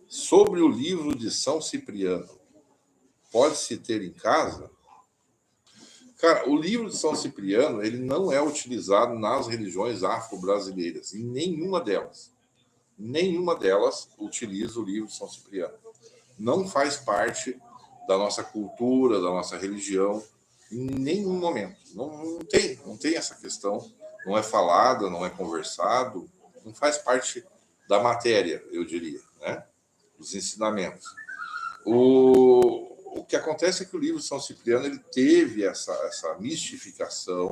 Sobre o livro de São Cipriano, pode-se ter em casa? Cara, o livro de São Cipriano, ele não é utilizado nas religiões afro-brasileiras, em nenhuma delas. Nenhuma delas utiliza o livro de São Cipriano. Não faz parte da nossa cultura, da nossa religião, em nenhum momento. Não tem essa questão. Não é falada, não é conversado, não faz parte da matéria, eu diria, né? Dos ensinamentos. O que acontece é que o livro de São Cipriano ele teve essa mistificação,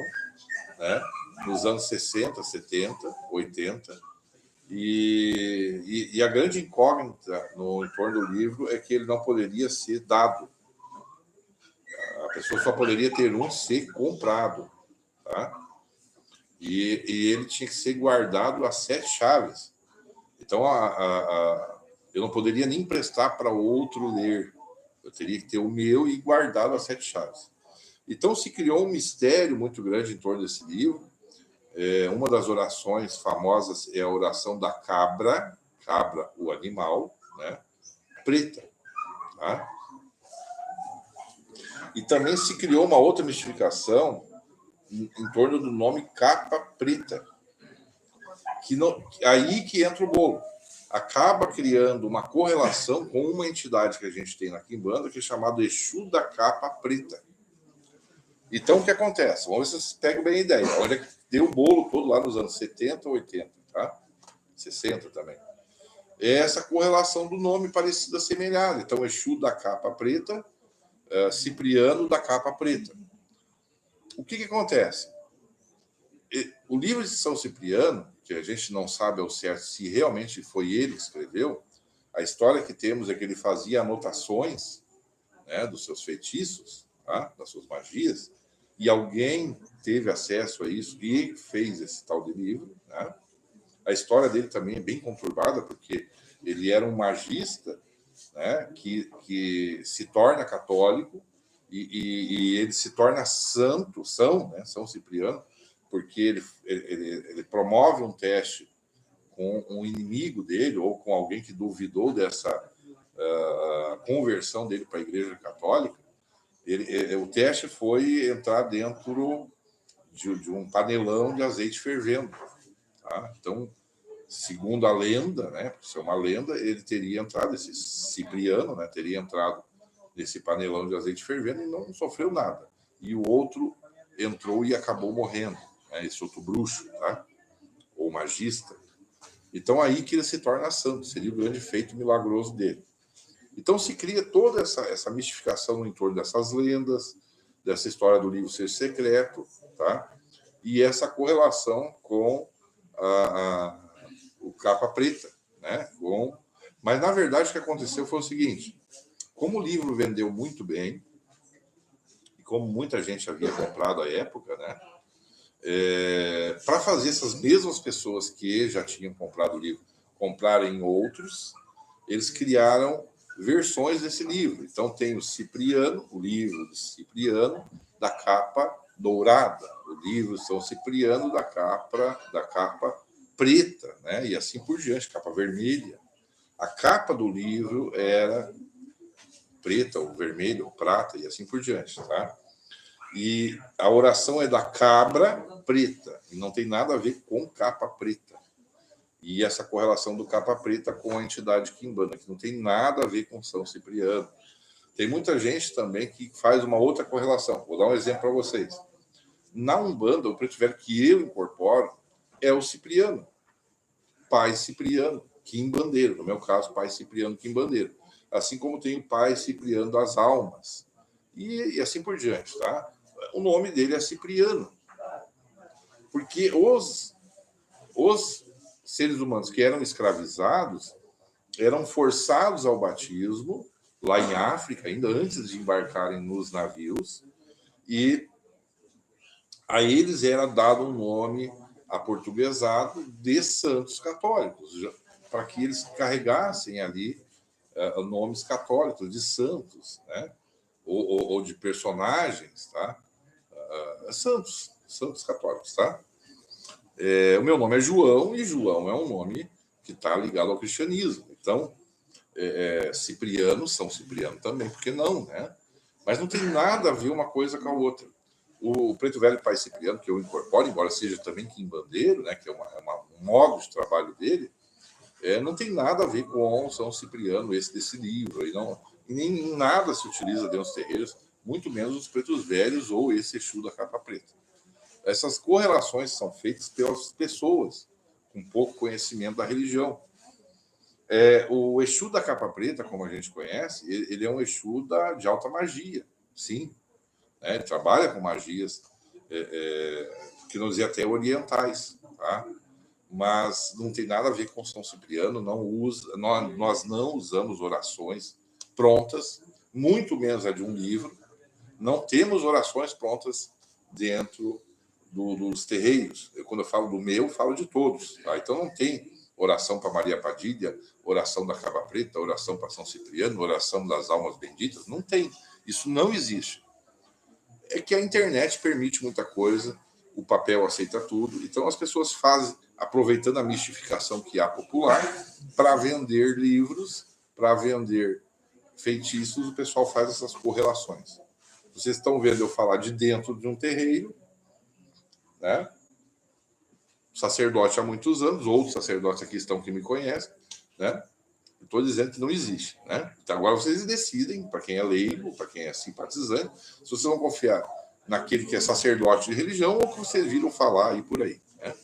né, nos anos 60, 70, 80, e a grande incógnita no entorno do livro é que ele não poderia ser dado. A pessoa só poderia ter um ser comprado. Tá? E ele tinha que ser guardado a 7 chaves. Então, eu não poderia nem emprestar para outro ler. Eu teria que ter o meu e guardado as 7 chaves. Então, se criou um mistério muito grande em torno desse livro. Uma das orações famosas é a oração da cabra, o animal, né? Preta. Tá? E também se criou uma outra mistificação em torno do nome capa preta. Aí que entra o bolo. Acaba criando uma correlação com uma entidade que a gente tem na Quimbanda, que é chamado Exu da Capa Preta. Então, o que acontece? Vamos ver se vocês pegam bem a ideia. Olha que deu o bolo todo lá nos anos 70, 80, tá? 60 também. É essa correlação do nome parecida, semelhada. Então, Exu da Capa Preta, Cipriano da Capa Preta. O que acontece? O livro de São Cipriano, que a gente não sabe ao certo se realmente foi ele que escreveu, a história que temos é que ele fazia anotações, né, dos seus feitiços, tá, das suas magias, e alguém teve acesso a isso e fez esse tal de livro. Né? A história dele também é bem conturbada, porque ele era um magista, né, que se torna católico e ele se torna São Cipriano, porque ele promove um teste com um inimigo dele ou com alguém que duvidou dessa conversão dele para a Igreja Católica. O teste foi entrar dentro de um panelão de azeite fervendo. Tá? Então, segundo a lenda, né, por ser uma lenda, ele teria entrado, esse Cipriano, né, teria entrado nesse panelão de azeite fervendo e não sofreu nada. E o outro entrou e acabou morrendo. Esse outro bruxo, tá? Ou magista. Então, aí que ele se torna santo, seria o grande feito milagroso dele. Então, se cria toda essa mistificação no entorno dessas lendas, dessa história do livro ser secreto, tá? E essa correlação com o capa preta, né? Mas, na verdade, o que aconteceu foi o seguinte: como o livro vendeu muito bem, e como muita gente havia comprado à época, né? Para fazer essas mesmas pessoas que já tinham comprado o livro comprarem outros, eles criaram versões desse livro. Então tem o Cipriano, o livro de Cipriano, da capa dourada, o livro São Cipriano da capa preta, né? E assim por diante, capa vermelha. A capa do livro era preta, ou vermelho, ou prata, e assim por diante, tá? E a oração é da cabra preta, e não tem nada a ver com capa preta. E essa correlação do capa preta com a entidade quimbanda, que não tem nada a ver com São Cipriano. Tem muita gente também que faz uma outra correlação. Vou dar um exemplo para vocês. Na Umbanda, o preto velho que eu incorporo é o Cipriano, pai Cipriano, quimbandeiro. No meu caso, pai Cipriano, quimbandeiro. Assim como tem o pai Cipriano das almas. E assim por diante, tá? O nome dele é Cipriano. Porque os seres humanos que eram escravizados eram forçados ao batismo, lá em África, ainda antes de embarcarem nos navios, e a eles era dado um nome aportuguesado de santos católicos, para que eles carregassem ali nomes católicos, de santos, né? Ou de personagens, tá? Santos católicos, tá? O meu nome é João, e João é um nome que está ligado ao cristianismo. Então, Cipriano, São Cipriano também, porque não, né? Mas não tem nada a ver uma coisa com a outra. O Preto Velho Pai Cipriano, que eu incorporo, embora seja também quimbandeiro, né, que é um modo de trabalho dele, não tem nada a ver com São Cipriano, desse livro. Aí não, e nem nada se utiliza dentro dos terreiros, muito menos os pretos velhos ou esse Exu da capa preta. Essas correlações são feitas pelas pessoas com pouco conhecimento da religião. O Exu da capa preta, como a gente conhece, ele é um Exu de alta magia, sim. Né? Ele trabalha com magias, que não dizer até orientais, tá? Mas não tem nada a ver com São Cipriano, nós não usamos orações prontas, muito menos a de um livro, não temos orações prontas dentro dos terreiros. Quando eu falo do meu, eu falo de todos. Tá? Então não tem oração para Maria Padilha, oração da Cava Preta, oração para São Cipriano, oração das almas benditas. Não tem. Isso não existe. É que a internet permite muita coisa, o papel aceita tudo, então as pessoas fazem, aproveitando a mistificação que há popular, para vender livros, para vender feitiços, o pessoal faz essas correlações. Vocês estão vendo eu falar de dentro de um terreiro, né? Sacerdote há muitos anos, outros sacerdotes aqui estão que me conhecem, né? Estou dizendo que não existe, né? Então agora vocês decidem, para quem é leigo, para quem é simpatizante, se vocês vão confiar naquele que é sacerdote de religião ou que vocês viram falar aí por aí, né?